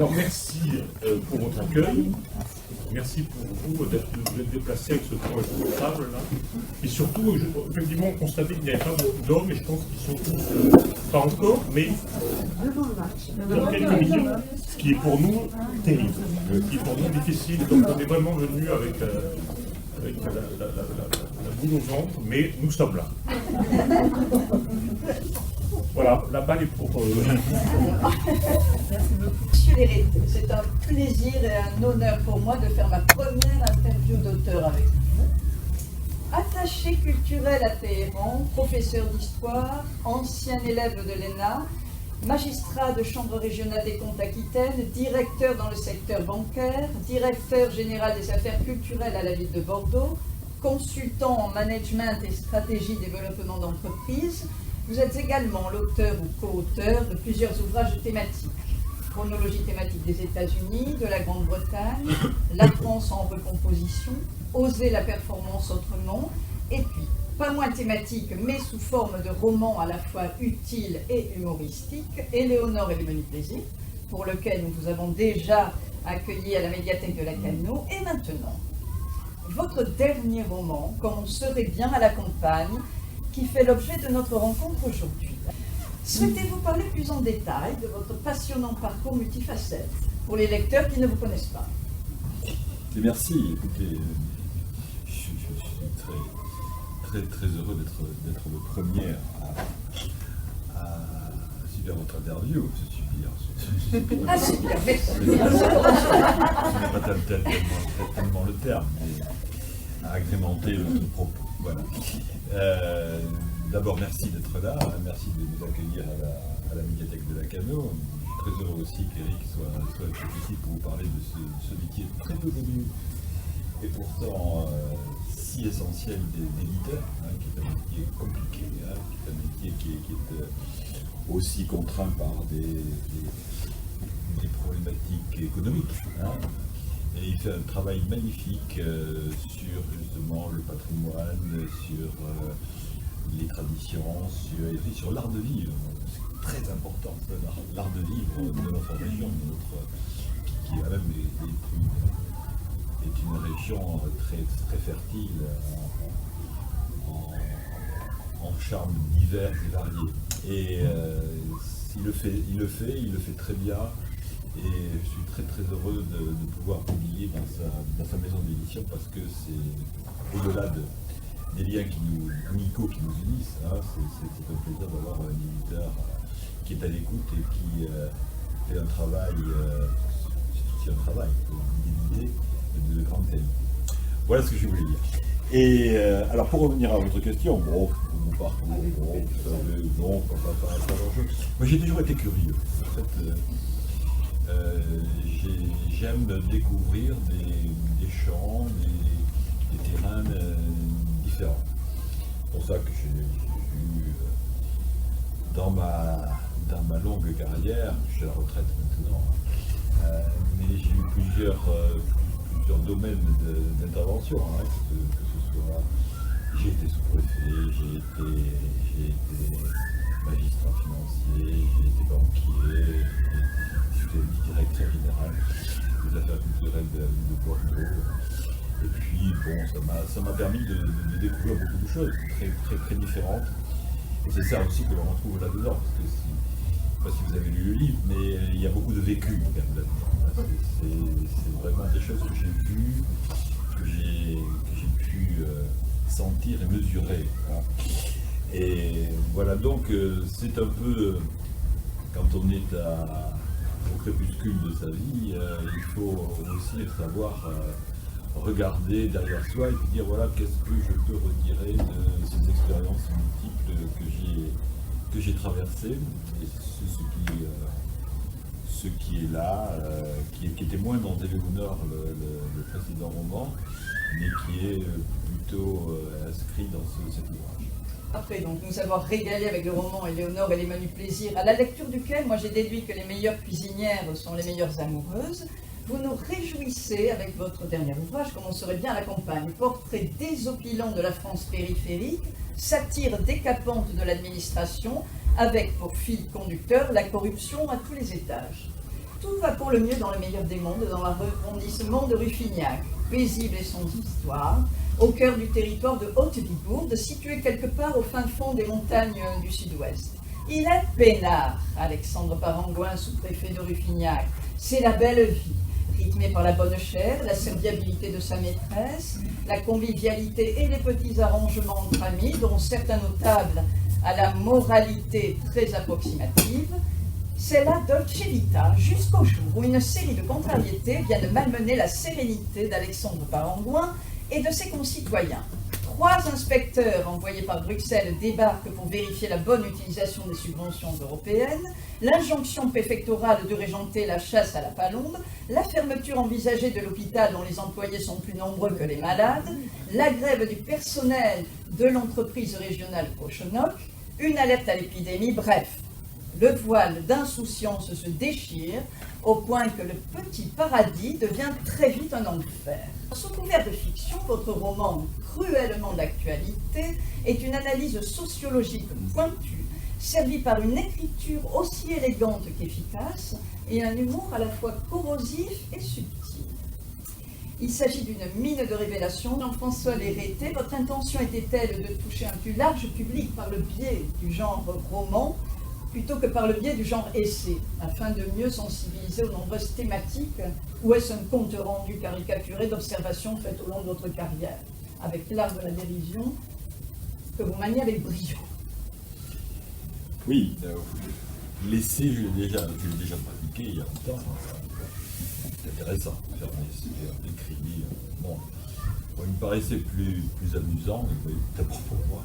Alors merci pour votre accueil, merci pour vous d'être déplacé avec ce temps épouvantable là. Et surtout, effectivement, on constatait qu'il n'y avait pas beaucoup d'hommes, et je pense qu'ils sont tous, pas encore, mais dans quelques minutes, ce qui est pour nous terrible, ce qui est pour nous difficile. Donc on est vraiment venu avec la boule au ventre, mais nous sommes là. Voilà, la balle est pour... Monsieur Léré, c'est un plaisir et un honneur pour moi de faire ma première interview d'auteur avec vous. Attaché culturel à Téhéran, professeur d'histoire, ancien élève de l'ENA, magistrat de Chambre régionale des comptes Aquitaine, directeur dans le secteur bancaire, directeur général des affaires culturelles à la ville de Bordeaux, consultant en management et stratégie développement d'entreprise. Vous êtes également l'auteur ou co-auteur de plusieurs ouvrages thématiques. Chronologie thématique des États-Unis, de la Grande-Bretagne, la France en recomposition, Oser la performance autrement, et puis, pas moins thématique, mais sous forme de roman à la fois utile et humoristique, Éléonore et les menus plaisirs, pour lequel nous vous avons déjà accueilli à la médiathèque de la Cano, et maintenant, votre dernier roman, Comme on serait bien à la campagne, qui fait l'objet de notre rencontre aujourd'hui. Souhaitez-vous parler plus en détail de votre passionnant parcours multifacette pour les lecteurs qui ne vous connaissent pas? Et merci, écoutez, je suis très heureux d'être le premier à subir votre interview. Ah, super, merci. Ce n'est pas tellement le terme, mais à agrémenter le propos. Voilà. D'abord, merci d'être là, merci de nous accueillir à la médiathèque de la Cano. Je suis très heureux aussi qu'Éric soit ici pour vous parler de ce métier très peu connu et pourtant si essentiel d'éditeur, qui est un métier compliqué, qui est un métier qui est aussi contraint par des problématiques économiques. Et il fait un travail magnifique sur justement le patrimoine, sur les traditions, sur l'art de vivre. C'est très important, l'art de vivre de notre région, qui est même est une région très fertile en charmes divers et variés. Et il le fait très bien. Et je suis très heureux de pouvoir publier dans sa maison d'édition parce que c'est au-delà des liens amicaux qui nous unissent. C'est un plaisir d'avoir un éditeur qui est à l'écoute et qui fait un travail, c'est aussi un travail, des idées de grande qualité. Voilà ce que je voulais dire. Et alors pour revenir à votre question, mon parcours, vous savez, non, pas l'enjeu. Moi j'ai toujours été curieux. En fait, j'aime découvrir des champs, des terrains différents. C'est pour ça que j'ai eu, dans ma longue carrière, je suis à la retraite maintenant, mais j'ai eu plusieurs domaines d'intervention, que ce soit, j'ai été sous-préfet, j'ai été magistrat financier, j'ai été banquier, j'étais directeur général des affaires culturelles de Bordeaux. Et puis, bon, ça m'a permis de découvrir beaucoup de choses très différentes. Et c'est ça aussi que l'on retrouve là-dedans, parce que je ne sais pas si vous avez lu le livre, mais il y a beaucoup de vécu là-dedans. C'est vraiment des choses que j'ai vues, que j'ai pu sentir et mesurer. Et voilà, donc c'est un peu, quand on est au crépuscule de sa vie, il faut aussi savoir regarder derrière soi et dire voilà, qu'est-ce que je peux retirer de ces expériences multiples que j'ai traversées. Et ce qui est là, qui était moins dans Éléonore, le précédent roman, mais qui est plutôt inscrit dans cet ouvrage. Après donc nous avoir régalé avec le roman Éléonore et les menus plaisirs, à la lecture duquel moi j'ai déduit que les meilleures cuisinières sont les meilleures amoureuses, vous nous réjouissez avec votre dernier ouvrage, Comme on serait bien à la campagne, portrait désopilant de la France périphérique, satire décapante de l'administration, avec pour fil conducteur la corruption à tous les étages. Tout va pour le mieux dans le meilleur des mondes, dans l'arrondissement de Ruffignac. Paisible est son histoire, au cœur du territoire de Haute-Vibourg, situé quelque part au fin fond des montagnes du sud-ouest. Il est peinard, Alexandre Parangouin, sous-préfet de Ruffignac. C'est la belle vie, rythmée par la bonne chère, la serviabilité de sa maîtresse, la convivialité et les petits arrangements entre amis, dont certains notables à la moralité très approximative. C'est la Dolce Vita, jusqu'au jour où une série de contrariétés vient de malmener la sérénité d'Alexandre Parangouin et de ses concitoyens. 3 inspecteurs envoyés par Bruxelles débarquent pour vérifier la bonne utilisation des subventions européennes, l'injonction préfectorale de régenter la chasse à la palombe, la fermeture envisagée de l'hôpital dont les employés sont plus nombreux que les malades, la grève du personnel de l'entreprise régionale Cochonoc, une alerte à l'épidémie, bref. Le voile d'insouciance se déchire au point que le petit paradis devient très vite un enfer. Sous couvert de fiction, votre roman cruellement d'actualité est une analyse sociologique pointue, servie par une écriture aussi élégante qu'efficace et un humour à la fois corrosif et subtil. Il s'agit d'une mine de révélation. Jean-François Lérêté, votre intention était-elle de toucher un plus large public par le biais du genre roman plutôt que par le biais du genre essai, afin de mieux sensibiliser aux nombreuses thématiques, ou est-ce un compte rendu caricaturé d'observations faites au long de votre carrière, avec l'art de la dérision que vous maniez avec brio? Oui, l'essai, je l'ai déjà pratiqué il y a longtemps. C'est intéressant de faire d'écrire. Bon, il me paraissait plus amusant, d'abord pour moi,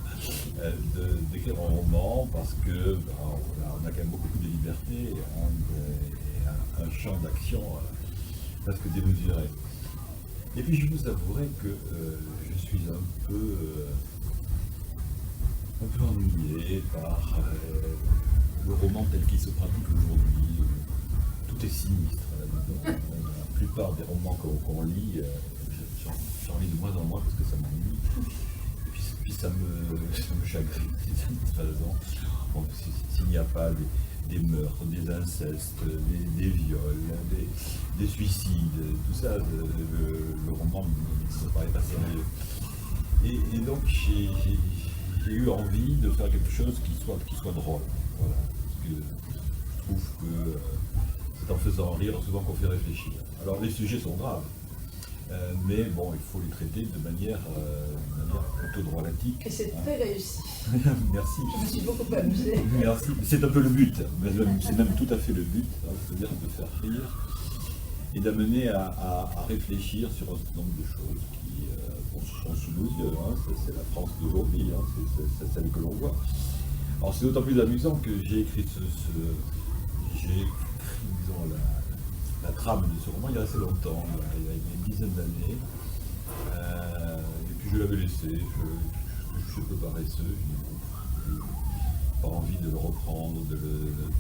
d'écrire un roman parce que on a quand même beaucoup de liberté et un champ d'action presque démesuré. Et puis je vous avouerai que je suis un peu ennuyé par le roman tel qu'il se pratique aujourd'hui. Tout est sinistre là-dedans. La plupart des romans qu'on lit, j'en lis de moins en moins parce que ça m'ennuie. Et puis ça me chagrine d'une certaine façon. Bon, s'il n'y a pas des meurtres, des incestes, des viols, des suicides, tout ça, le roman me paraît pas sérieux. Et donc j'ai eu envie de faire quelque chose qui soit drôle. Voilà. Parce que je trouve que c'est en faisant rire souvent qu'on fait réfléchir. Alors les sujets sont graves, mais bon, il faut les traiter de manière plutôt drôlatique. Et c'est très réussi. Merci. Je me suis beaucoup amusée. Merci. C'est un peu le but, c'est même tout à fait le but, hein, c'est-à-dire de faire rire et d'amener à réfléchir sur un certain nombre de choses qui sont sous nos yeux. Hein, c'est la France d'aujourd'hui, hein, c'est celle que l'on voit. Alors c'est d'autant plus amusant que j'ai écrit disons, la trame de ce roman il y a assez longtemps, il y a une dizaine d'années. Et puis je l'avais laissé, je suis un peu paresseux, je n'ai pas envie de le reprendre, de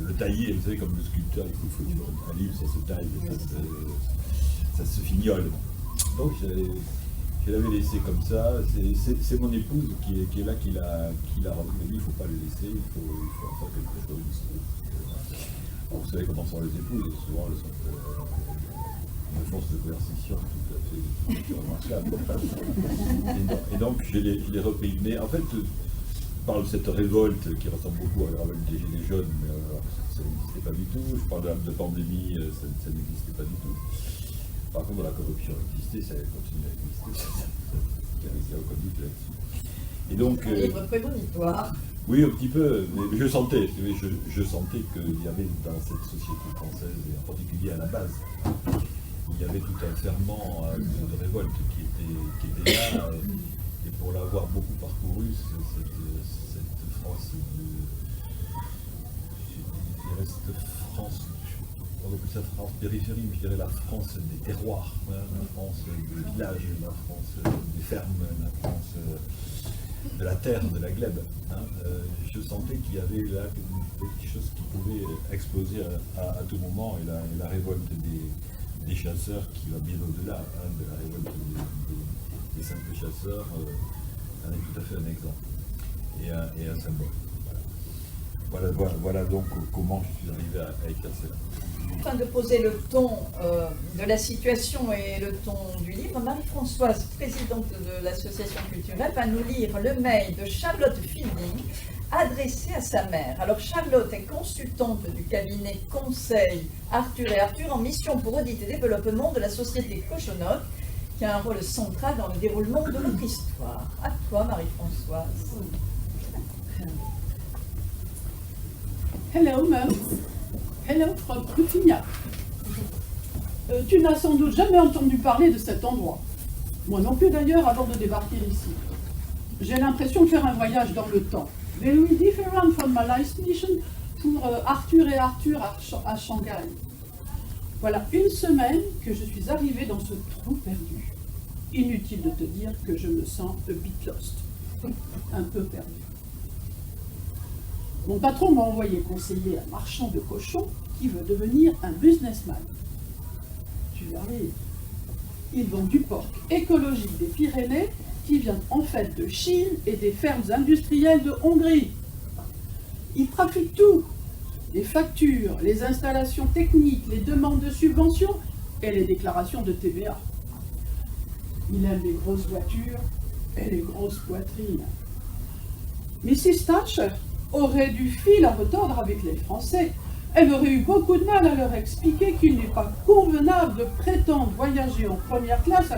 le tailler. Vous savez, comme le sculpteur, il faut un livre, ça se taille, ça se fignole. Donc je l'avais laissé comme ça. C'est mon épouse qui est là, qui l'a dit, il ne faut pas le laisser, il faut en faire quelque chose. Alors, vous savez comment sont les épouses, souvent elles sont une force de coercition tout à fait remarquable. Et donc je l'ai repris. Mais en fait, je parle de cette révolte qui ressemble beaucoup à la révolte des Gilets jaunes, mais ça n'existait pas du tout. Je parle de pandémie, ça n'existait pas du tout. Par contre, la corruption existait, ça continue à exister, il n'y a aucun doute là-dessus. Et donc, un livre prémonitoire. Oui, un petit peu, mais je sentais qu'il y avait dans cette société française, et en particulier à la base, il y avait tout un ferment de révolte qui était là, et pour l'avoir beaucoup parcouru, cette France, je dirais cette France, on appelle ça France périphérie, mais je dirais la France des terroirs, hein, la France des villages, la France des fermes, la France de la terre, de la glèbe. Hein. Je sentais qu'il y avait là quelque chose qui pouvait exploser à tout moment, et la révolte des chasseurs qui va bien au-delà de la révolte des simples chasseurs en est tout à fait un exemple et un symbole. Voilà donc comment je suis arrivé à éclaircir cela. afin de poser le ton de la situation et le ton du livre, Marie-Françoise, présidente de l'association culturelle, va nous lire le mail de Charlotte Fielding adressé à sa mère. Alors Charlotte est consultante du cabinet conseil Arthur et Arthur en mission pour audit et développement de la société Cochonoc, qui a un rôle central dans le déroulement de notre histoire. À toi, Marie-Françoise. Hello, Mum. Hello from Rufinia. Tu n'as sans doute jamais entendu parler de cet endroit. Moi non plus d'ailleurs avant de débarquer ici. J'ai l'impression de faire un voyage dans le temps. Very different from my life's mission pour Arthur et Arthur à Shanghai. Voilà une semaine que je suis arrivée dans ce trou perdu. Inutile de te dire que je me sens a bit lost. Un peu perdu. Mon patron m'a envoyé conseiller un marchand de cochons qui veut devenir un businessman. Tu verras, il vend du porc écologique des Pyrénées qui vient en fait de Chine et des fermes industrielles de Hongrie. Il trafique tout, les factures, les installations techniques, les demandes de subventions et les déclarations de TVA. Il aime les grosses voitures et les grosses poitrines. Mrs. Thatcher aurait du fil à retordre avec les Français. Elle aurait eu beaucoup de mal à leur expliquer qu'il n'est pas convenable de prétendre voyager en première classe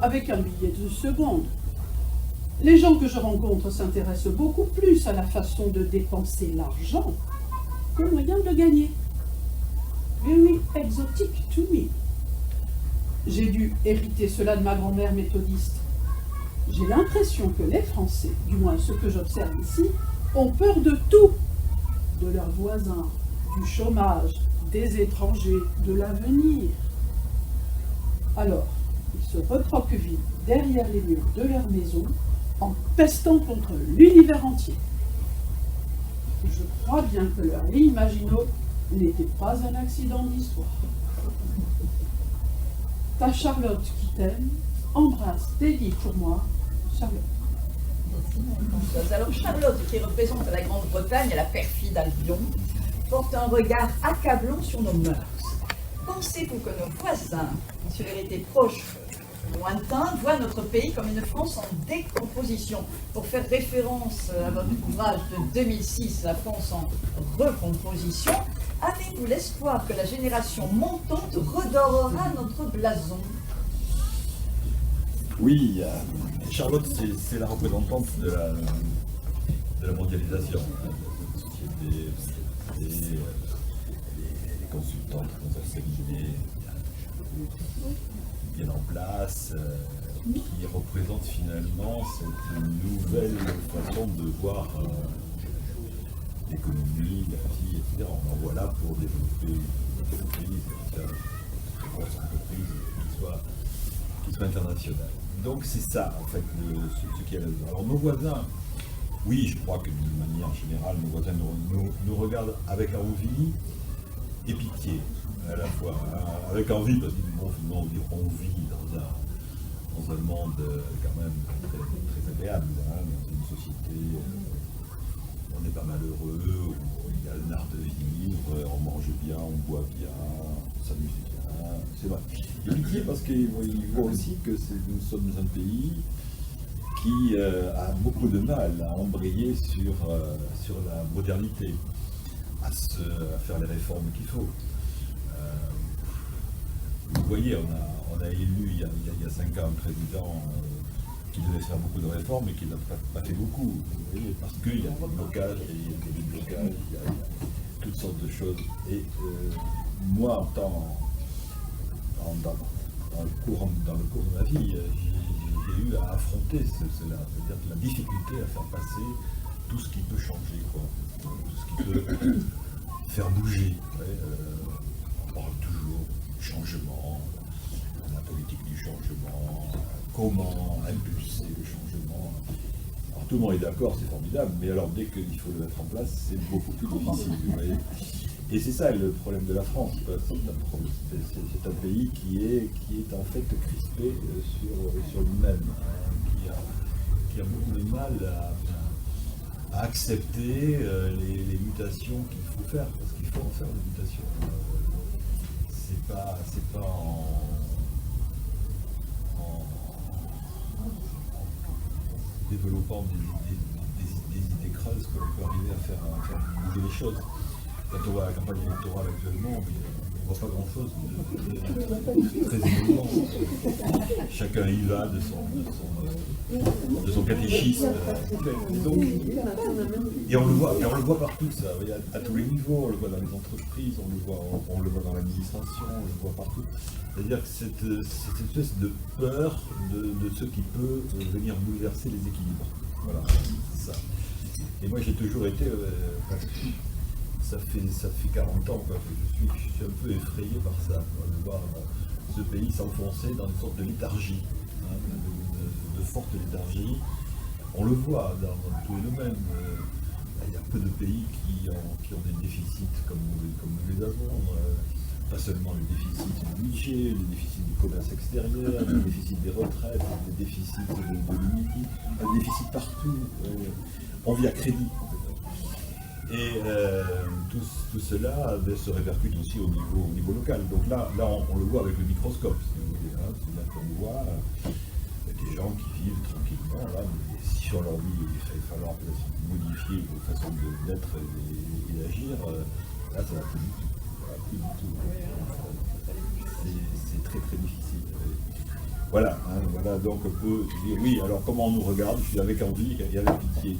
avec un billet de seconde. Les gens que je rencontre s'intéressent beaucoup plus à la façon de dépenser l'argent qu'au moyen de le gagner. Very exotic to me. J'ai dû hériter cela de ma grand-mère méthodiste. J'ai l'impression que les Français, du moins ceux que j'observe ici, ont peur de tout, de leurs voisins, du chômage, des étrangers, de l'avenir. Alors, ils se recroquevillent derrière les murs de leur maison en pestant contre l'univers entier. Je crois bien que leur ligne Maginot n'était pas un accident d'histoire. Ta Charlotte qui t'aime, embrasse, dédie pour moi, Charlotte. Alors Charlotte, qui représente la Grande-Bretagne et la perfide Albion, porte un regard accablant sur nos mœurs. Pensez-vous que nos voisins, en vérité proches, lointains, voient notre pays comme une France en décomposition? Pour faire référence à votre ouvrage de 2006, La France en recomposition, avez-vous l'espoir que la génération montante redorera notre blason? Oui, Charlotte, c'est la représentante de la mondialisation. La société, les consultants qui dans un cabinet bien en place, qui représentent finalement cette nouvelle façon de voir l'économie, la vie, etc. On en voit là pour développer une entreprise, une grosse entreprise qui soit internationale. Donc c'est ça, en fait, ce qu'il y a là-dedans. Alors nos voisins, oui, je crois que d'une manière générale, nos voisins nous regardent avec envie et pitié à la fois. Hein, avec envie, parce qu'ils bon, finalement, on vit dans un monde quand même très, très agréable, hein, dans une société, on n'est pas malheureux, il y a l'art de vivre, on mange bien, on boit bien, on s'amuse bien, c'est vrai. Et pitié parce qu'ils voient aussi que nous sommes un pays qui a beaucoup de mal à embrayer sur la modernité, à faire les réformes qu'il faut. Vous voyez, on a élu il y a 5 ans un président qui devait faire beaucoup de réformes et qui n'a pas fait beaucoup. Vous voyez, parce qu'il y a des blocages, il y a des blocages, il y a toutes sortes de choses. Et moi, dans le cours de ma vie, j'ai eu à affronter cela, c'est-à-dire la difficulté à faire passer tout ce qui peut changer, quoi. Tout ce qui peut faire bouger. Ouais, on parle toujours du changement, la politique du changement, comment impulser le changement. Alors tout le monde est d'accord, c'est formidable, mais alors dès qu'il faut le mettre en place, c'est beaucoup plus difficile. Vous voyez. Et c'est ça le problème de la France. C'est un pays qui est en fait crispé sur lui-même, hein, qui a beaucoup de mal à accepter les mutations qu'il faut faire, parce qu'il faut en faire des mutations. c'est pas en développant des idées creuses qu'on peut arriver à faire bouger les choses. Quand on voit la campagne électorale actuellement, on ne voit pas grand-chose de très émouvant. Chacun y va de son catéchisme. Et on le voit partout, ça, à tous les niveaux. On le voit dans les entreprises, on le voit dans l'administration, on le voit partout. C'est-à-dire que cette espèce de peur de ce qui peut venir bouleverser les équilibres. Voilà, c'est ça. Et moi j'ai toujours été, ça fait 40 ans quoi, que je suis un peu effrayé par ça, quoi, de voir ce pays s'enfoncer dans une sorte de léthargie, hein, de forte léthargie. On le voit dans tous les domaines. Il y a peu de pays qui ont des déficits comme nous les avons. Pas seulement le déficit du budget, le déficit du commerce extérieur, le déficit des retraites, le déficit de l'unité, le déficit partout. On vit à crédit. Et tout cela se répercute aussi au niveau local. Donc là on le voit avec le microscope, si vous voulez. Hein. C'est là qu'on voit des gens qui vivent tranquillement. Là, mais si on leur dit qu'il va falloir peut-être modifier vos façons d'être et d'agir, là ça va plus du tout. Plus du tout. C'est très très difficile. Voilà, hein, voilà, donc on peut dire oui, alors comment on nous regarde, je suis avec envie et avec pitié.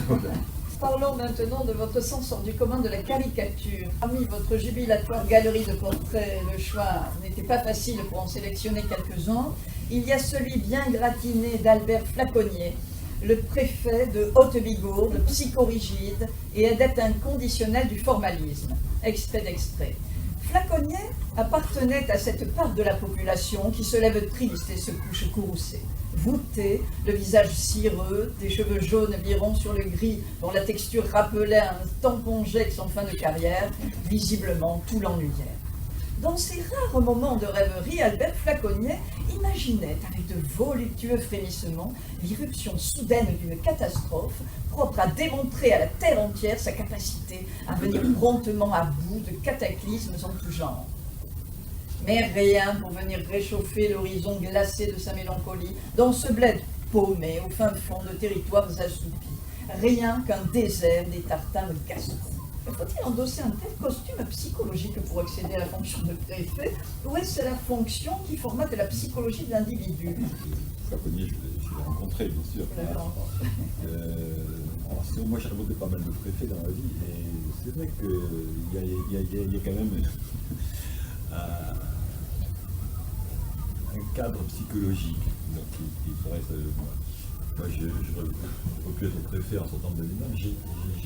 Voilà. Parlons maintenant de votre sens hors du commun de la caricature. Parmi votre jubilatoire galerie de portraits, le choix n'était pas facile pour en sélectionner quelques-uns. Il y a celui bien gratiné d'Albert Flaconnier, le préfet de Haute-Bigourde, psychorigide et adepte inconditionnel du formalisme. Extrait d'extrait. Flaconnier appartenait à cette part de la population qui se lève triste et se couche courroucée. Voûté, le visage cireux, des cheveux jaunes virant sur le gris dont la texture rappelait un tampon-gex en fin de carrière, visiblement tout l'ennuyait. Dans ces rares moments de rêverie, Albert Flaconnier imaginait avec de voluptueux frémissements l'irruption soudaine d'une catastrophe propre à démontrer à la terre entière sa capacité à venir promptement à bout de cataclysmes en tout genre. Mais rien pour venir réchauffer l'horizon glacé de sa mélancolie dans ce bled paumé au fin fond de territoires assoupis. Rien qu'un désert des tartares gascons. Faut-il endosser un tel costume psychologique pour accéder à la fonction de préfet, ou est-ce la fonction qui formate la psychologie de l'individu? Flaconnier, je l'ai rencontré, bien sûr. Moi, j'ai rencontré pas mal de préfets dans ma vie, et c'est vrai qu'il y a quand même un cadre psychologique qui reste. Moi, j'aurais pu être préfet en sortant de l'ENA, mais j'ai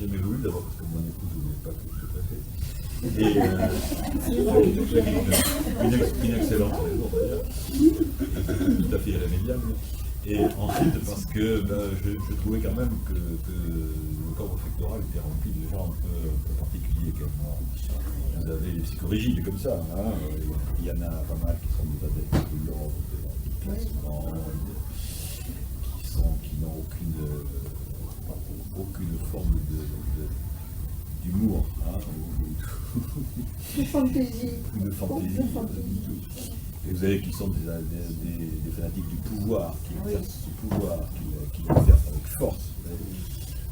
jamais voulu, d'abord parce que mon épouse ne voulait pas que je sois préfet. Et une excellente raison d'ailleurs, tout à fait irrémédiable. Et ensuite parce que je trouvais quand même que le corps préfectoral était rempli de gens un peu particuliers quand même. Vous avez les psychorigides comme ça, hein. Il y en a pas mal qui sont des adeptes de l'ordre, du classement, qui n'ont aucune forme d'humour, hein, de fantaisie. De fantaisie. Et vous avez qui sont des fanatiques du pouvoir, qui exercent ce pouvoir, qui l'exercent avec force.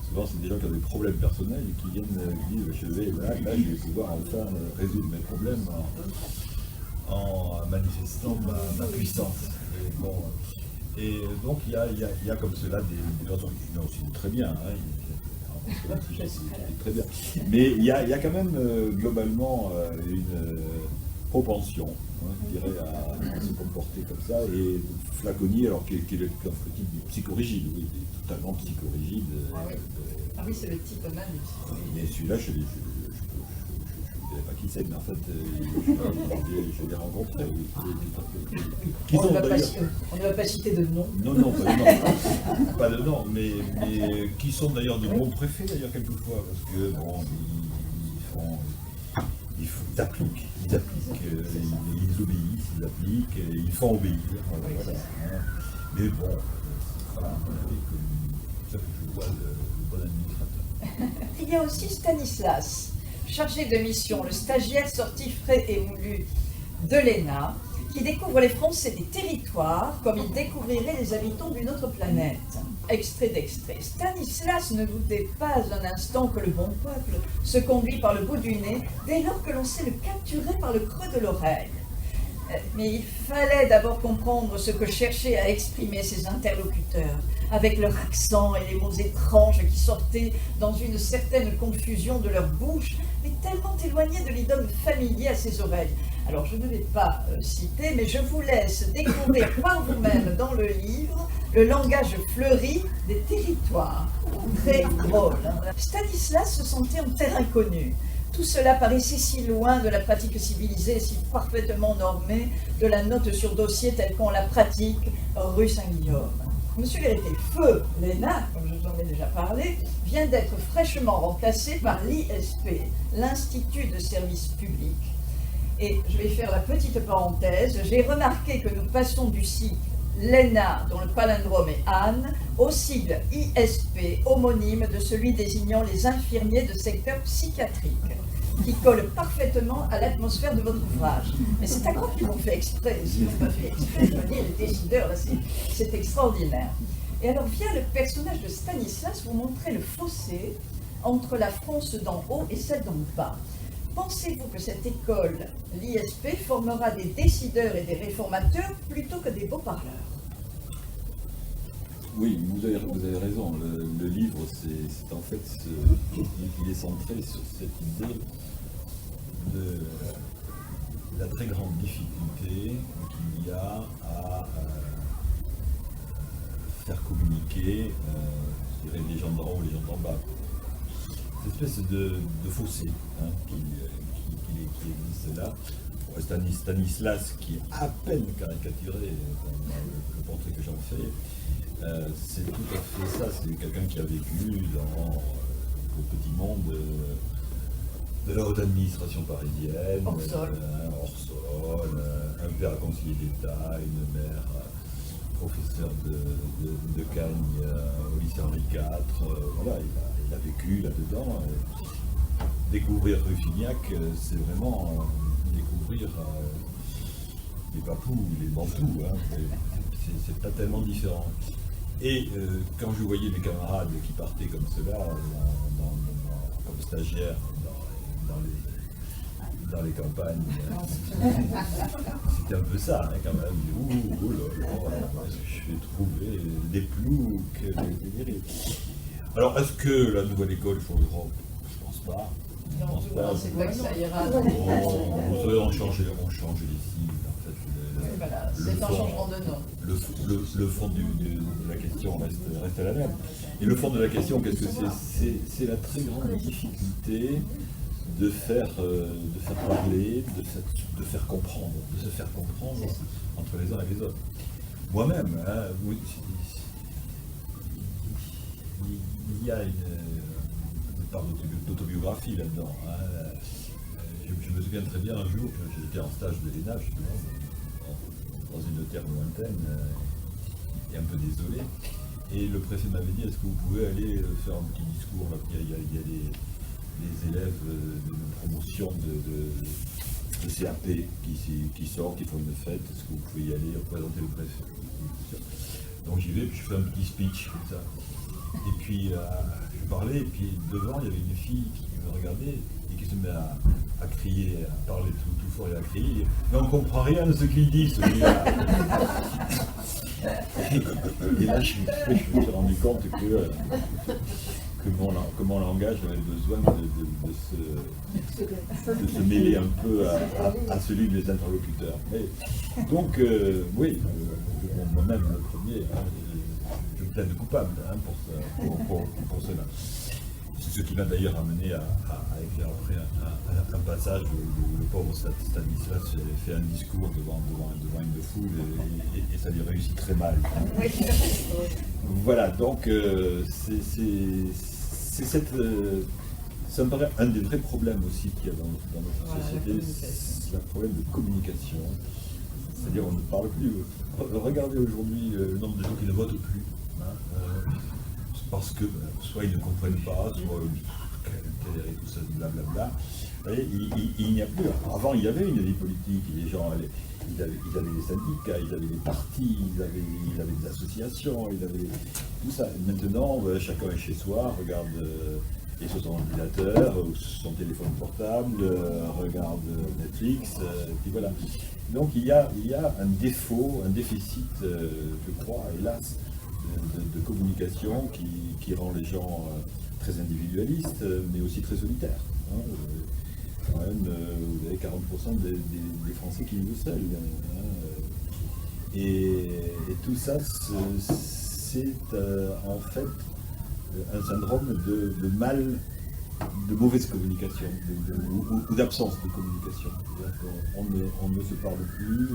Souvent, c'est des gens qui ont des problèmes personnels et qui viennent disent je vais pouvoir enfin résoudre mes problèmes en manifestant ma puissance. Et donc il y a comme cela des personnes qui aussi très bien, hein, très bien. Mais il y a quand même globalement une propension, hein, je dirais, à se comporter comme ça. Et Flaconnier, alors qui est le type du psychorigide, oui, totalement psychorigide. Ah oui, c'est le type même du psychorigide. Mais celui-là, je ne dirais pas qui c'est, mais en fait, je l'ai rencontré. Oui. On ne va pas citer de nom. Non, pas de nom, mais qui sont d'ailleurs de bons préfets, d'ailleurs, quelquefois, parce que, bon, ils appliquent, ils obéissent, ils appliquent, ils font obéir. Voilà. Mais bon, voilà, c'est ça que je vois le bon administrateur. Il y a aussi Stanislas, chargé de mission, le stagiaire sorti frais et moulu. de l'ENA, qui découvre les Français des territoires comme ils découvriraient les habitants d'une autre planète. Extrait d'extrait. Stanislas ne doutait pas un instant que le bon peuple se conduit par le bout du nez dès lors que l'on sait le capturer par le creux de l'oreille. Mais il fallait d'abord comprendre ce que cherchaient à exprimer ses interlocuteurs, avec leur accent et les mots étranges qui sortaient dans une certaine confusion de leur bouche, mais tellement éloignés de l'idiome familier à ses oreilles. Alors je ne vais pas citer, mais je vous laisse découvrir par vous-même dans le livre le langage fleuri des territoires. Très drôle. Stanislas se sentait en terre inconnue. Tout cela paraissait si loin de la pratique civilisée, si parfaitement normée de la note sur dossier telle qu'on la pratique rue Saint-Guillaume. Monsieur l'héritier Feu l'ENA, comme je vous en ai déjà parlé, vient d'être fraîchement remplacé par l'ISP, l'Institut de service public. Et je vais faire la petite parenthèse, j'ai remarqué que nous passons du cycle l'ENA, dont le palindrome est Anne, au sigle ISP, homonyme de celui désignant les infirmiers de secteur psychiatrique, qui colle parfaitement à l'atmosphère de votre ouvrage. Mais c'est à quoi qu'ils l'ont fait exprès. S'ils n'ont pas fait exprès, je veux dire, les décideurs, là, c'est extraordinaire. Et alors vient le personnage de Stanislas vous montrer le fossé entre la France d'en haut et celle d'en bas. Pensez-vous que cette école, l'ISP, formera des décideurs et des réformateurs plutôt que des beaux-parleurs? Oui, vous avez raison. Le livre, c'est en fait, il est centré sur cette idée de la très grande difficulté qu'il y a à faire communiquer, je dirais, les gens d'en haut et les gens d'en bas. Cette espèce de fossé qui existe là. Stanislas, qui est à peine caricaturé dans le portrait que j'en fais, c'est tout à fait ça. C'est quelqu'un qui a vécu dans le petit monde de la haute administration parisienne, hors sol, un père conseiller d'État, une mère professeur de Cagne au lycée Henri IV. Voilà, il a vécu là-dedans. Découvrir Ruffignac, c'est vraiment découvrir les Papous, les Bantous. C'est pas tellement différent. Et quand je voyais mes camarades qui partaient comme cela, comme stagiaires dans les campagnes, c'était un peu ça, quand même. Ouh là là, je vais trouver des ploucs, des dérives. Alors, est-ce que la nouvelle école changera? Je pense pas. Non, c'est vrai que ça ira. On change les signes, en fait. Voilà, c'est un changement de nom. Le fond de la question reste la même. Et le fond de la question, qu'est-ce que c'est? C'est la très grande difficulté de faire parler, de faire comprendre, de se faire comprendre entre les uns et les autres. Moi-même, il y a une part d'autobiographie là-dedans. Je me souviens très bien un jour que j'étais en stage de l'ENA, dans une terre lointaine, et un peu désolé. Et le préfet m'avait dit, est-ce que vous pouvez aller faire un petit discours là? Il y a les élèves d'une promotion de CAP qui sortent, qui font une fête, est-ce que vous pouvez y aller représenter le préfet? Donc j'y vais, puis je fais un petit speech comme ça. Et puis je parlais, et puis devant il y avait une fille qui me regardait et qui se met à crier, à parler tout fort et à crier. Mais on ne comprend rien de ce qu'il dit, celui-là. Et là je me suis rendu compte que mon langage avait besoin de se mêler un peu à celui des interlocuteurs. Donc oui, moi-même le premier, je me plains de coupable pour cela. C'est ce qui m'a d'ailleurs amené à écrire après un passage où le pauvre Stanislas fait un discours devant une foule et ça lui réussit très mal. Voilà, donc ça me paraît un des vrais problèmes aussi qu'il y a dans notre société, c'est le problème de communication. C'est-à-dire on ne parle plus. Regardez aujourd'hui le nombre de gens qui ne votent plus. Parce que soit ils ne comprennent pas, soit tout ça, blablabla. voyez, il n'y a plus. Avant, il y avait une vie politique, les gens allaient, ils avaient des syndicats, ils avaient des partis, ils avaient des associations, ils avaient tout ça. Et maintenant, chacun est chez soi, regarde et sur son ordinateur, ou sur son téléphone portable, regarde Netflix, puis voilà. Donc il y a un défaut, un déficit, je crois, hélas, de communication qui rend les gens très individualistes, mais aussi très solitaires. Hein. Quand même, vous avez 40% des Français qui vivent seuls. Hein. Et tout ça, c'est en fait un syndrome de mal, de mauvaise communication, ou d'absence de communication. On ne se parle plus,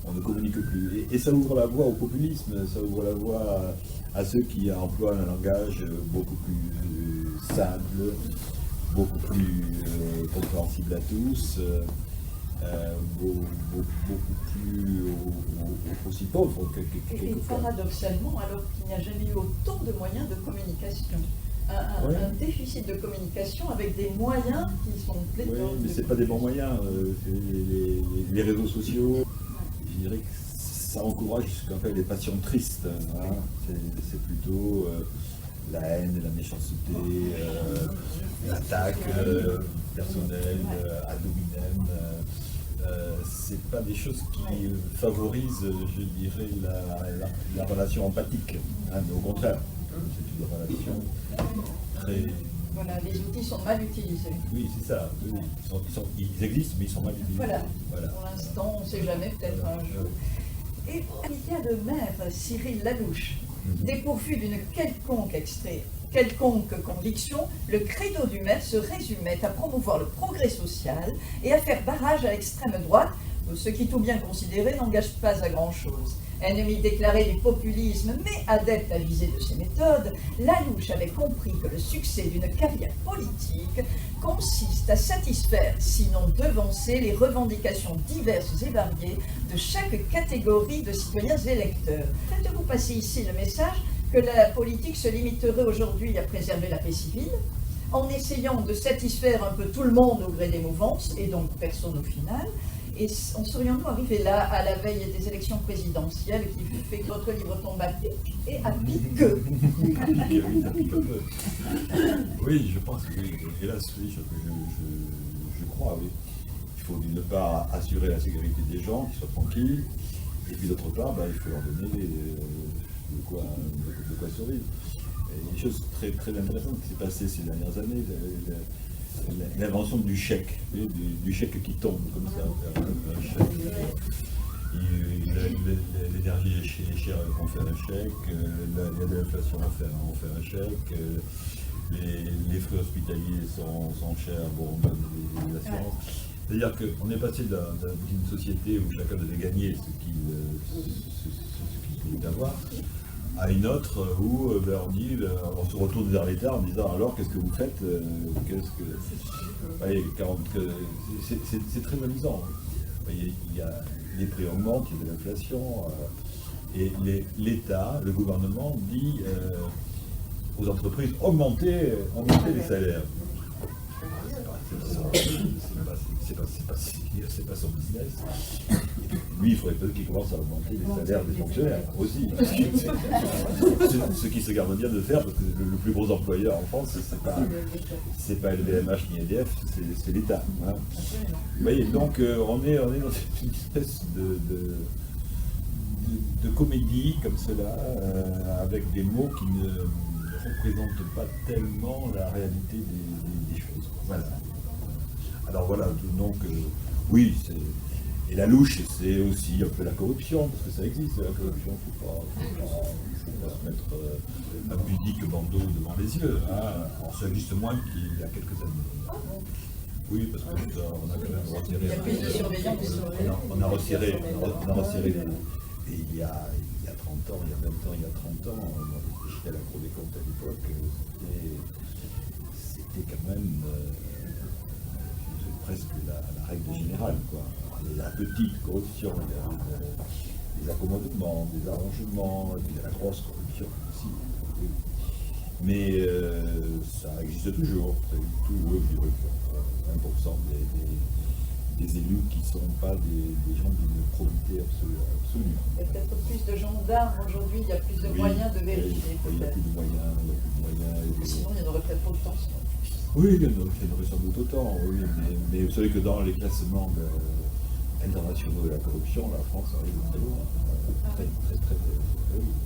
on ne communique plus. Et ça ouvre la voie au populisme, ça ouvre la voie à ceux qui emploient un langage beaucoup plus simple, beaucoup plus compréhensible à tous, beaucoup plus aussi pauvre Et quelquefois. paradoxalement, alors qu'il n'y a jamais eu autant de moyens de communication. Un déficit de communication avec des moyens qui sont Oui, pléthores. mais c'est pas des bons moyens. Les réseaux sociaux, je dirais que ça encourage ce qu'on appelle les passions tristes. Hein. C'est plutôt la haine et la méchanceté, l'attaque personnelle, ad hominem. C'est pas des choses qui favorisent, je dirais, la relation empathique. Hein, mais au contraire, c'est une relation très... Voilà, les outils sont mal utilisés. Oui, c'est ça. Oui, ils existent, mais ils sont mal utilisés. Voilà. Voilà. Pour l'instant, on ne sait jamais, peut-être un jour. Et il y a le maire Cyril Lalouche, dépourvu d'une quelconque conviction, le credo du maire se résumait à promouvoir le progrès social et à faire barrage à l'extrême droite, ce qui, tout bien considéré, n'engage pas à grand-chose. Ennemi déclaré du populisme, mais adepte avisé de ses méthodes, Lalouche avait compris que le succès d'une carrière politique consiste à satisfaire, sinon devancer, les revendications diverses et variées de chaque catégorie de citoyens électeurs. Faites-vous passer ici le message que la politique se limiterait aujourd'hui à préserver la paix civile, en essayant de satisfaire un peu tout le monde au gré des mouvances, et donc personne au final. Et en serions-nous arrivés là, à la veille des élections présidentielles, qui fait que votre livre tombe à pic et à pic que Oui, je pense que oui. Hélas, oui, je crois, oui. Il faut d'une part assurer la sécurité des gens, qu'ils soient tranquilles, et puis d'autre part, il faut leur donner de quoi survivre. Et une chose très, très intéressante qui s'est passée ces dernières années, l'invention du chèque, du chèque qui tombe comme ça, un chèque. L'énergie est chère, on fait un chèque, l'inflation, on fait un chèque, les frais hospitaliers sont chers, bon, on donne des assurances. C'est-à-dire qu'on est passé d'une société où chacun devait gagner ce qu'il voulait avoir, à une autre où on se retourne vers l'État en disant alors qu'est-ce que vous faites, c'est très amusant. Il y a les prix augmentent, il y a de l'inflation, et l'État, le gouvernement dit aux entreprises augmentez les salaires. C'est pas son business. Lui, il faudrait peut-être qu'il commence à augmenter les salaires des fonctionnaires aussi. Ce qui se garde bien de faire, parce que le plus gros employeur en France, c'est pas LVMH ni EDF, c'est l'État. Hein. Vous voyez, donc on est dans une espèce de comédie comme cela, avec des mots qui ne représentent pas tellement la réalité des choses. Voilà. Alors voilà, donc oui, et la louche, c'est aussi un peu la corruption, parce que ça existe, la corruption, il ne faut pas se mettre un pudique bandeau devant les yeux. Hein. Alors ça existe moins qu'il y a quelques années. Oui, parce qu'on a quand même retiré. Il y a plus de surveillance. On a resserré. Et il y a 30 ans, il y a 20 ans, il y a 30 ans, j'étais à la Cour des comptes à l'époque, c'était quand même presque la règle générale, quoi. La petite corruption, des accommodements, des arrangements, et puis la grosse corruption aussi. Mais ça existe toujours, je dirais, 1% des élus qui ne sont pas des gens d'une probité absolue. Il y a peut-être plus de gendarmes aujourd'hui, il y a plus de Oui, moyens de vérifier. il y a peut-être. plus de moyens, Sinon, il n'y en aurait peut-être pas autant. Oui, il y en aurait sans doute autant, oui, mais vous savez que dans les classements internationaux de la corruption, la France arrive très loin. Très, très, très, très loin.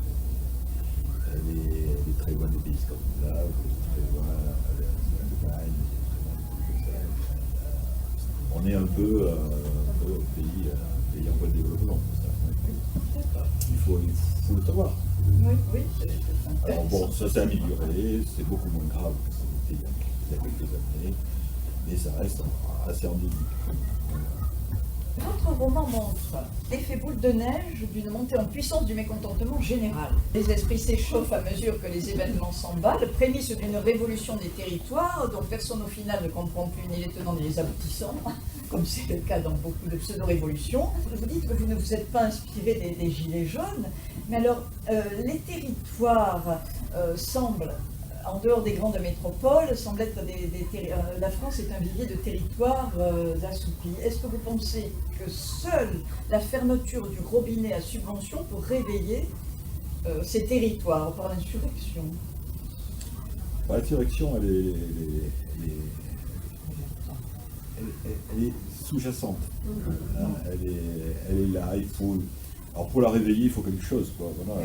Elle est très loin des pays scandinaves, très loin de l'Allemagne, très loin de ça. On est un peu pays en voie de développement. Il faut le savoir. Oui, oui, c'est Alors intéressant. bon, ça s'est amélioré, c'est beaucoup moins grave que c'était il y a quelques années, mais ça reste assez endémique. Votre roman montre l'effet boule de neige d'une montée en puissance du mécontentement général. Les esprits s'échauffent à mesure que les événements s'emballent, prémisse d'une révolution des territoires dont personne au final ne comprend plus ni les tenants ni les aboutissants, comme c'est le cas dans beaucoup de pseudo-révolutions. Vous dites que vous ne vous êtes pas inspiré des Gilets jaunes, mais alors les territoires semblent, en dehors des grandes métropoles, semble être la France est un vivier de territoires assoupis. Est-ce que vous pensez que seule la fermeture du robinet à subvention peut réveiller ces territoires par l'insurrection? L'insurrection, elle est sous-jacente. Hein, elle est là, il faut... Alors pour la réveiller, il faut quelque chose, quoi. Voilà,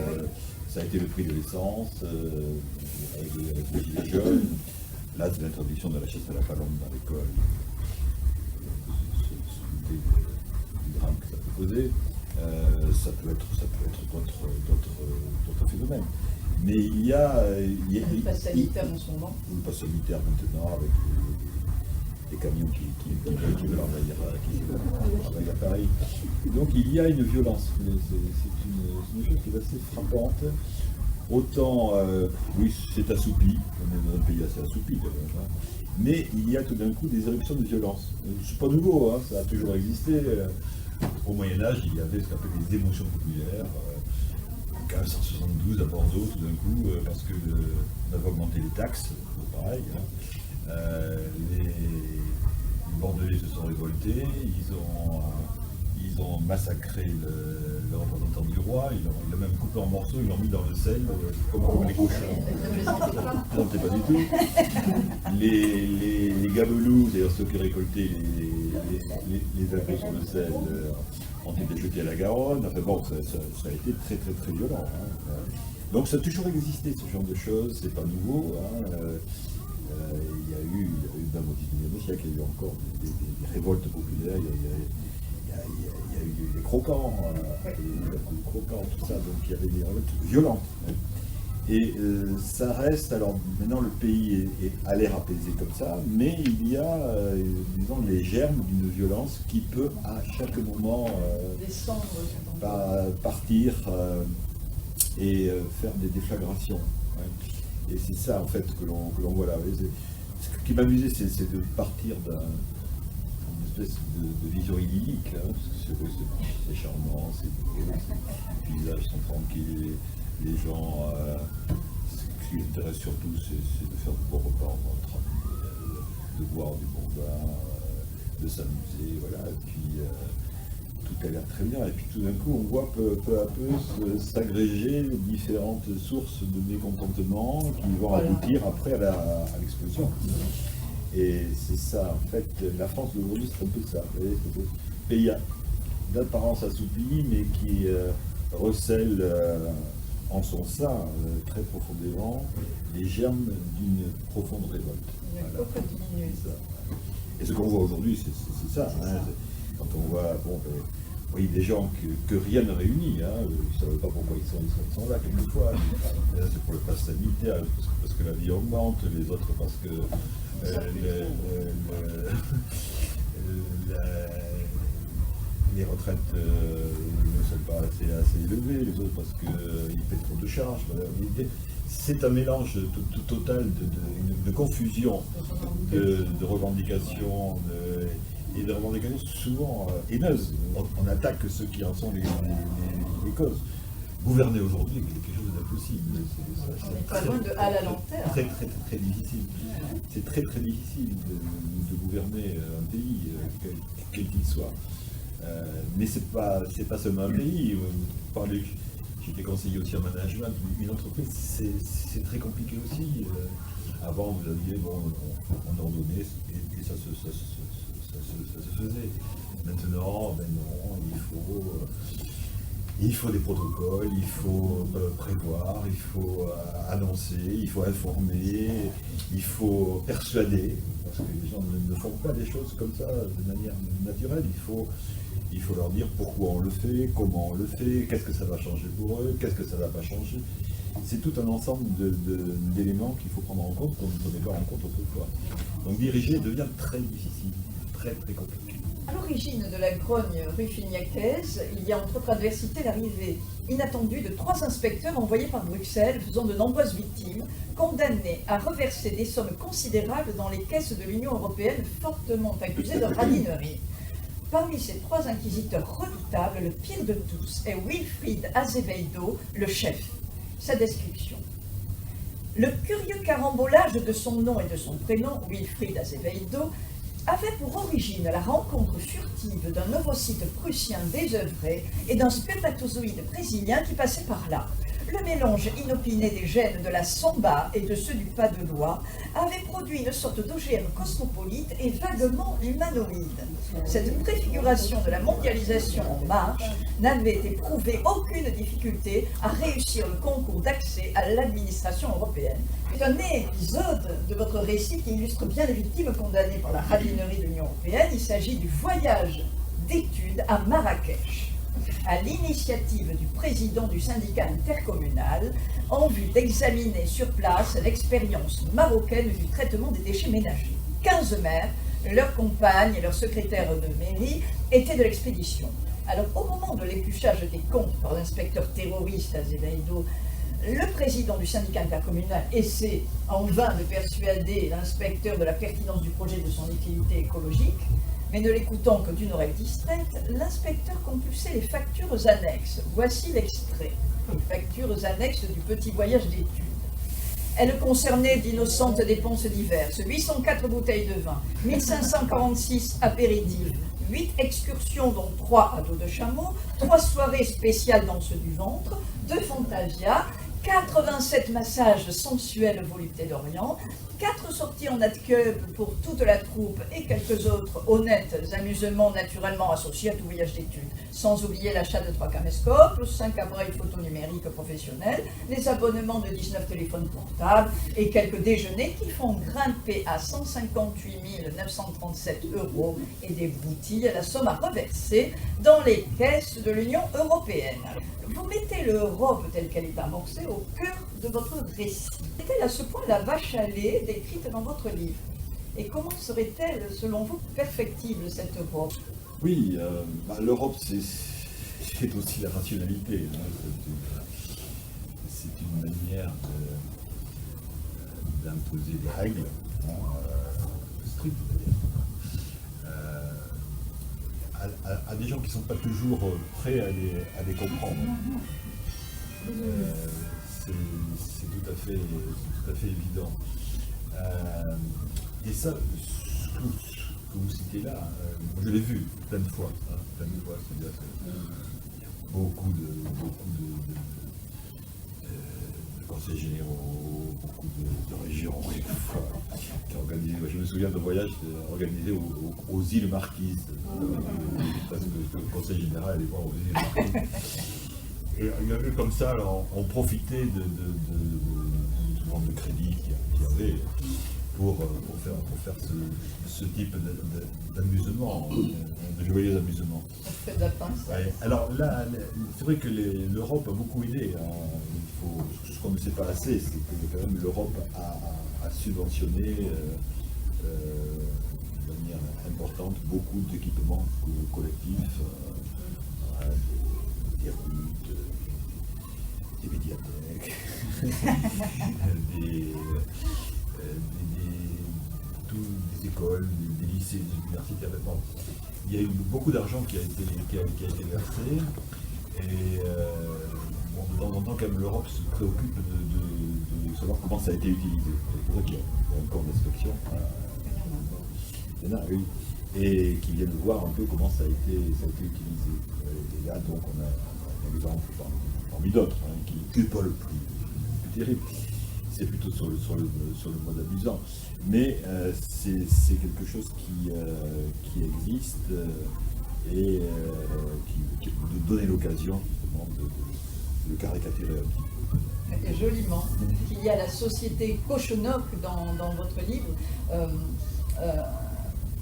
ça a été le prix de l'essence, avec les gilets jaunes. Là, c'est l'introduction de la chasse à la palombe dans l'école. Se douter du drame que ça peut causer. Ça peut être d'autres phénomènes. Mais il y a Le pass sanitaire en ce moment. le pass sanitaire maintenant, avec les camions qui veulent envahir Paris. Donc il y a une violence, c'est une chose qui est assez frappante. Autant, oui, c'est assoupi, on est dans un pays assez assoupi quand même, hein. Mais il y a tout d'un coup des éruptions de violence. C'est pas nouveau, hein, ça a toujours existé. Au Moyen-Âge, il y avait ce qu'on appelle les émotions populaires. En 1572 à Bordeaux, tout d'un coup, parce que on avait augmenté les taxes, pareil. Hein. Les Bordelais se sont révoltés, ils ont massacré le représentant du roi, ils l'ont même coupé en morceaux, ils l'ont mis dans le sel, comme les cochons. Non, c'est pas du tout. Les gabelous, c'est-à-dire ceux qui récoltaient les impôts sur le sel, ont été jetés à la Garonne. Enfin bon, ça a été très très très violent. Hein. Donc ça a toujours existé, ce genre de choses, c'est pas nouveau. Hein. Il y a eu même au XIXe siècle, il y a eu encore des révoltes populaires, il y a eu des croquants, des croquants, tout ça, donc il y avait des révoltes violentes. Hein. Et ça reste, alors maintenant le pays a l'air apaisé comme ça, mais il y a, disons, les germes d'une violence qui peut à chaque moment partir et faire des déflagrations. Ouais. Et c'est ça en fait que l'on voit là. Ce qui m'amusait, c'est de partir d'une espèce de vision idyllique, hein, parce que c'est charmant, c'est beau, les paysages sont tranquilles, les gens, ce qui les intéresse surtout, c'est de faire de bons repas entre amis, de boire du bon vin, de s'amuser, voilà. Et puis tout a l'air très bien. Et puis tout d'un coup, on voit peu à peu s'agréger différentes sources de mécontentement qui vont aboutir après à l'explosion. Et c'est ça, en fait, la France d'aujourd'hui, c'est un peu ça. Vous voyez, c'est un pays d'apparence assoupli, mais qui recèle en son sein très profondément les germes d'une profonde révolte. Voilà. C'est ça. Et ce qu'on voit aujourd'hui, c'est ça. Hein. Quand on voit, oui, des gens que rien ne réunit, hein. Je ne savais pas pourquoi ils sont là quelquefois. C'est pour le pass sanitaire, parce que la vie augmente, les autres parce que les retraites ne sont pas assez élevées, les autres parce qu'ils paient trop de charges. Voilà. C'est un mélange total de confusion, de revendications, et de revendications souvent haineuses. On attaque ceux qui en sont les causes. gouverner aujourd'hui est quelque chose d'impossible. On n'est pas loin de à la lanterne. Très difficile. C'est très difficile de gouverner un pays, quel qu'il soit. Mais c'est pas seulement un pays. J'étais conseiller aussi en management. Une entreprise, c'est très compliqué aussi. Avant, vous aviez, on ordonnait et ça se faisait. Maintenant, ben non, il faut des protocoles, il faut prévoir, il faut annoncer, il faut informer, il faut persuader, parce que les gens ne font pas des choses comme ça de manière naturelle. Il faut leur dire pourquoi on le fait, comment on le fait, qu'est-ce que ça va changer pour eux, qu'est-ce que ça ne va pas changer. C'est tout un ensemble d'éléments qu'il faut prendre en compte qu'on ne prenait pas en compte autrefois. Donc diriger devient très difficile, très compliqué. À l'origine de la grogne ruffignacaise, il y a entre autres adversité l'arrivée inattendue de 3 inspecteurs envoyés par Bruxelles, faisant de nombreuses victimes, condamnés à reverser des sommes considérables dans les caisses de l'Union européenne, fortement accusés de radinerie. Parmi ces 3 inquisiteurs redoutables, le pire de tous est Wilfried Azevedo, le chef. Sa description. Le curieux carambolage de son nom et de son prénom, Wilfried Azevedo, avait pour origine la rencontre furtive d'un ovocyte prussien désœuvré et d'un spermatozoïde brésilien qui passait par là. Le mélange inopiné des gènes de la Samba et de ceux du pas de loi avait produit une sorte d'OGM cosmopolite et vaguement humanoïde. Cette préfiguration de la mondialisation en marche n'avait éprouvé aucune difficulté à réussir le concours d'accès à l'administration européenne. C'est un épisode de votre récit qui illustre bien les victimes condamnées par la radinerie de l'Union européenne. Il s'agit du voyage d'études à Marrakech, à l'initiative du président du syndicat intercommunal, en vue d'examiner sur place l'expérience marocaine du traitement des déchets ménagers. 15 maires, leurs compagnes et leurs secrétaires de mairie étaient de l'expédition. Alors, au moment de l'épluchage des comptes par l'inspecteur terroriste Azevedo, le président du syndicat intercommunal essaie en vain de persuader l'inspecteur de la pertinence du projet de son utilité écologique, mais ne l'écoutant que d'une oreille distraite, l'inspecteur compulsait les factures annexes. Voici l'extrait. Les factures annexes du petit voyage d'études. Elles concernaient d'innocentes dépenses diverses. 804 bouteilles de vin, 1546 apéritifs, 8 excursions dont 3 à dos de chameau, 3 soirées spéciales dans ceux du ventre, 2 Fantasia, 87 massages sensuels voluptés d'Orient, 4 sorties en nat-club pour toute la troupe et quelques autres honnêtes amusements naturellement associés à tout voyage d'études, sans oublier l'achat de 3 caméscopes, 5 appareils photo numériques professionnels, les abonnements de 19 téléphones portables et quelques déjeuners qui font grimper à 158 937 € et des broutilles à la somme à reverser dans les caisses de l'Union européenne. Vous mettez l'Europe telle qu'elle est amorcée au cœur de votre récit. Est-elle à ce point la vache à lait décrite dans votre livre? Et comment serait-elle, selon vous, perfectible, cette Europe? Oui, l'Europe, c'est aussi la rationalité. Hein. C'est une manière d'imposer des règles strictes, à des gens qui ne sont pas toujours prêts à les comprendre. C'est tout à fait évident. Et ça, ce que vous citez là, je l'ai vu plein de fois. C'est-à-dire que beaucoup de conseils généraux, beaucoup de régions qui organisent. Je me souviens d'un voyage organisé aux îles Marquises, parce que le conseil général allait voir aux îles Marquises. Et il y avait comme ça, alors, on profitait de vente de crédit qu'il y avait pour faire ce type d'amusement, de joyeux amusements. Ouais. Alors là, c'est vrai que l'Europe a beaucoup aidé. Hein. Ce qu'on ne sait pas assez, c'est que quand même l'Europe a subventionné de manière importante beaucoup d'équipements collectifs, des routes, des médiathèques, des écoles, des lycées, des universités. Il y a eu beaucoup d'argent qui a été versé et temps en temps, quand même, l'Europe se préoccupe de savoir comment ça a été utilisé. C'est pour ça qu'il y a un corps d'inspection. Oui. Et qui viennent voir un peu comment ça a été utilisé. Et là, donc, on a un exemple parmi d'autres, qui n'est pas le plus terrible. C'est plutôt sur le mode amusant. Mais c'est quelque chose qui existe et qui nous donne l'occasion justement de le caricaturer un petit peu. Et joliment. Il y a la société Cochonoc dans votre livre.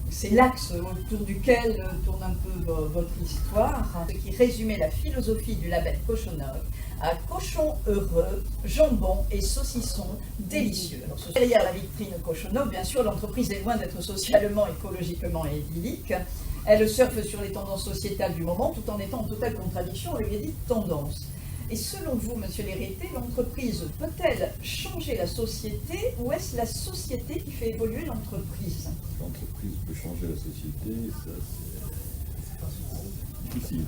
C'est l'axe autour duquel tourne un peu votre histoire, ce qui résumait la philosophie du label Cochonoc à cochon heureux, jambon et saucisson délicieux. Alors, derrière la vitrine Cochonoc, bien sûr, l'entreprise est loin d'être socialement, écologiquement et idyllique. Elle surfe sur les tendances sociétales du moment tout en étant en totale contradiction avec les dites tendances. Et selon vous, Monsieur Lérité, l'entreprise peut-elle changer la société ou est-ce la société qui fait évoluer l'entreprise? L'entreprise peut changer la société, ça c'est difficile.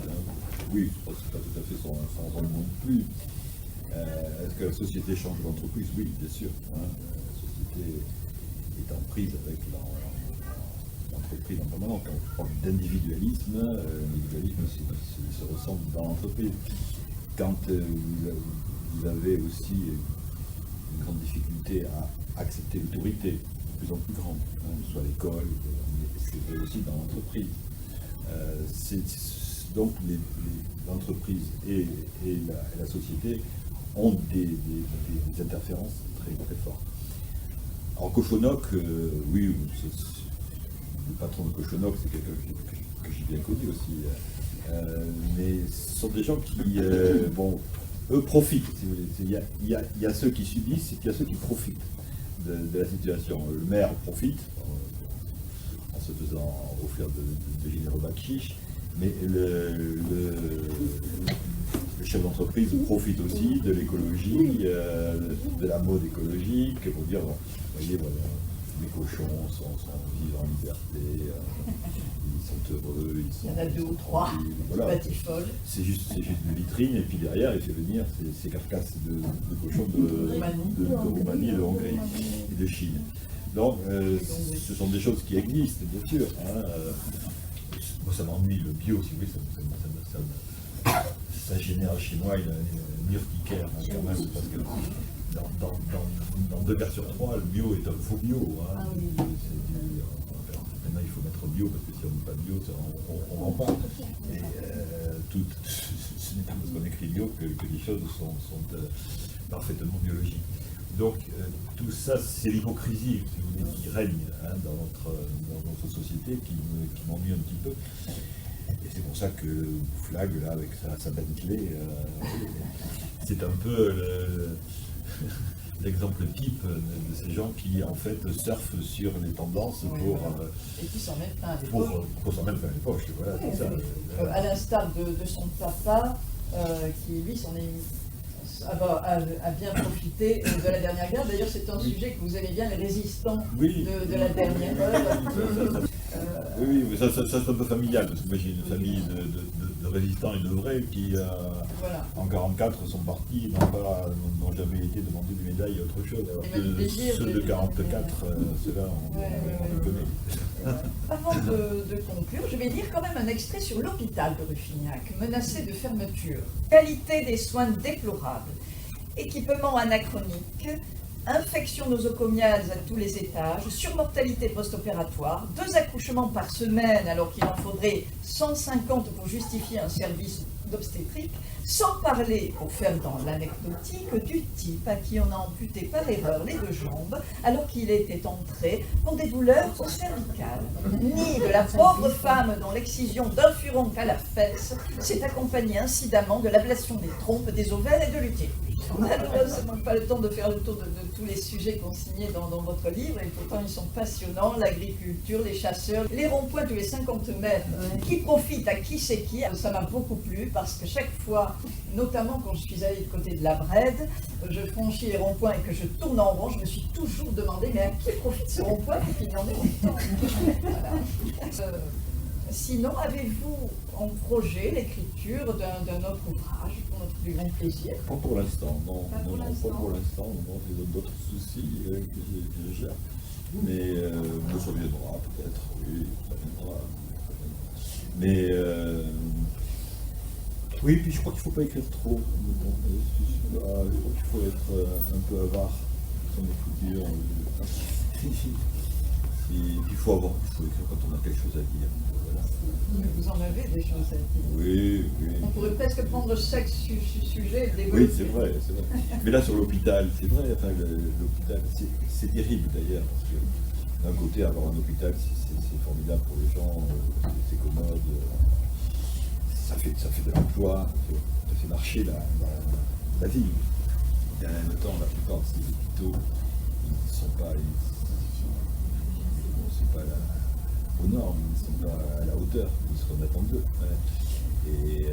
Oui, c'est pas tout à fait sans rôle non plus. Est-ce que la société change l'entreprise? Oui, bien sûr. La société est en prise avec l'entreprise en permanence. Quand on parle d'individualisme, l'individualisme se ressent dans l'entreprise. Quand vous avez aussi une grande difficulté à accepter l'autorité, de plus en plus grande, soit à l'école, c'est aussi dans l'entreprise. Donc l'entreprise et la société ont des interférences très, très fortes. Alors Cochonoc, oui, le patron de Cochonoc, c'est quelqu'un que j'ai bien connu aussi. Mais ce sont des gens qui, eux profitent, si vous voulez. Il y a ceux qui subissent et puis il y a ceux qui profitent de la situation. Le maire profite en se faisant offrir de généreux bakchiches, mais le chef d'entreprise profite aussi de l'écologie, de la mode écologique, pour dire, voyez, voilà, les cochons vivent en liberté, ils sont heureux, ils sont... Il y en a 2 ou 3, voilà. c'est juste une vitrine, et puis derrière, il fait venir ces carcasses de cochons de Roumanie, de Hongrie et de Chine. Donc, ce sont des choses qui existent, bien sûr. Moi, ça m'ennuie, le bio, si vous voulez, ça génère chez moi une urticaire, quand même, parce que dans 2 cas sur 3, le bio est un faux bio. Maintenant, il faut mettre bio, parce que si on n'est pas bio, on ne vend pas. Et ce n'est pas parce qu'on écrit bio que les choses sont parfaitement biologiques. Donc, tout ça, c'est l'hypocrisie, si vous voulez, qui règne dans notre société, qui m'ennuie un petit peu. Et c'est pour ça que Flag, là, avec sa Bentley, c'est un peu l'exemple type de ces gens qui, en fait, surfent sur les tendances et qui s'en mettent plein les poches. Pour s'en mettre plein les poches, voilà, c'est ça. À l'instar de son papa, qui, lui, a bien profité de la dernière guerre. D'ailleurs, c'est un sujet que vous aimez bien, les résistants de la dernière guerre. Oui, mais ça c'est un peu familial, parce que moi j'ai une famille de résistants et de vrais qui, en 1944, sont partis, n'ont jamais été demandés des médailles et autre chose. Alors que ceux de 1944, ceux-là, on les connaît. Avant de conclure, je vais lire quand même un extrait sur l'hôpital de Ruffignac, menacé de fermeture. Qualité des soins déplorables, équipement anachronique, infection nosocomiale à tous les étages, surmortalité post-opératoire, 2 accouchements par semaine alors qu'il en faudrait 150 pour justifier un service d'obstétrique, sans parler, pour faire dans l'anecdotique, du type à qui on a amputé par erreur les 2 jambes alors qu'il était entré pour des douleurs cervicales, ni de la pauvre femme dont l'excision d'un furon à la fesse s'est accompagnée incidemment de l'ablation des trompes, des ovaires et de l'utérus. Malheureusement, pas le temps de faire le tour de tous les sujets consignés dans votre livre, et pourtant ils sont passionnants, l'agriculture, les chasseurs, les ronds-points tous les 50 mètres, qui profitent à qui c'est qui. Ça m'a beaucoup plu, parce que chaque fois, notamment quand je suis allée du côté de la Brède, je franchis les ronds-points et que je tourne en rond, je me suis toujours demandé, mais à qui profite ce rond-point pour qu'il y en ait autant. Voilà. Sinon, avez-vous en projet l'écriture d'un autre ouvrage pour notre plus grand plaisir? Pas pour l'instant, non. Pas pour Non, l'instant. pas pour l'instant. Non, j'ai d'autres soucis que je gère. Mais ça viendra peut-être, oui, ça viendra. Mais oui, puis je crois qu'il ne faut pas écrire trop. Je crois qu'il faut être un peu avare de son écriture. Il faut écrire quand on a quelque chose à dire. Voilà. Mais vous en avez des choses à dire. Oui, oui. On pourrait presque prendre chaque sujet et le développer. Oui, c'est vrai, c'est vrai. Mais là, sur l'hôpital, c'est vrai, enfin, l'hôpital, c'est terrible d'ailleurs, parce que d'un côté, avoir un hôpital, c'est formidable pour les gens, c'est commode, ça fait de l'emploi, ça fait marcher la ville. Et en même temps, la plupart de ces hôpitaux, ils ne sont pas aux normes, ils ne sont pas à la hauteur de ce qu'on attend d'eux. Ouais. Et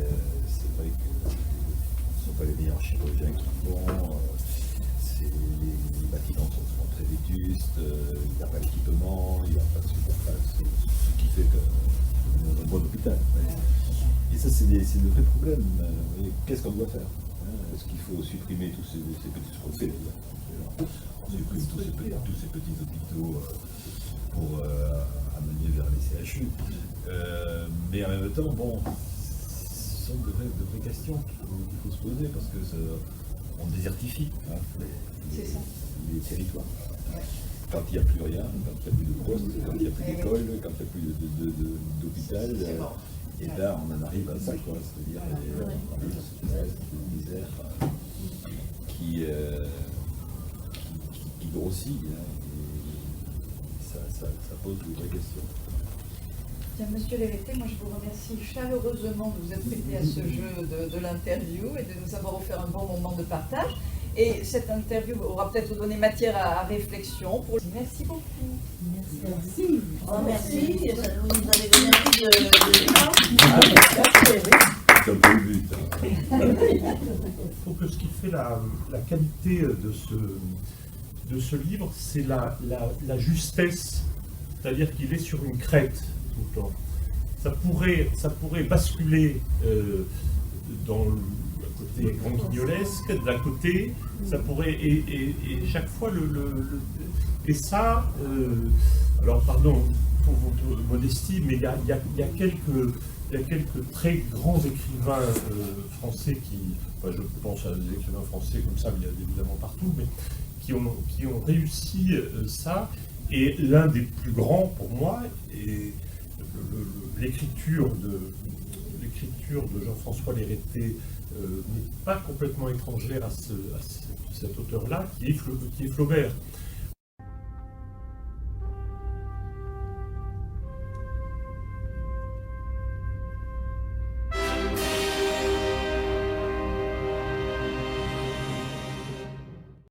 c'est vrai que ce ne sont pas les meilleurs chirurgiens qui font, les bâtiments sont souvent très vétustes, il n'y a pas l'équipement, il n'y a pas ce qui fait un bon hôpital. Ouais. Et ça, c'est de vrais problèmes. Qu'est-ce qu'on doit faire? Est-ce qu'il faut supprimer tous ces petits, ce qu'on fait d'ailleurs? On supprime tous ces petits hôpitaux pour amener vers les CHU. Mais en même temps, bon, ce sont de vraies questions qu'il faut se poser parce que on désertifie les territoires. Quand il n'y a plus rien, quand il n'y a plus de poste, quand il n'y a plus d'école, quand il n'y a plus d'hôpital, et là on en arrive à ça, quoi. C'est-à-dire une misère qui grossit. Hein, et ça pose de vraies questions. Bien, Monsieur Léreté, moi je vous remercie chaleureusement de vous être prêté à ce jeu de l'interview et de nous avoir offert un bon moment de partage. Et cette interview aura peut-être donné matière à réflexion. Merci beaucoup. Merci. Oh, merci, ça nous avait donné envie de C'est un peu le but. Hein. Il faut que ce qui fait la qualité de ce livre, c'est la justesse, c'est-à-dire qu'il est sur une crête tout le temps. Ça pourrait basculer dans le côté grand guignolesque, d'un côté, ça pourrait, et chaque fois et ça, alors pardon pour votre modestie, mais il y a quelques très grands écrivains français je pense à des écrivains français comme ça, mais il y a évidemment partout, mais qui ont réussi ça, et l'un des plus grands pour moi est l'écriture de Jean-François Léreté n'est pas complètement étrangère à cet auteur-là, qui est Flaubert.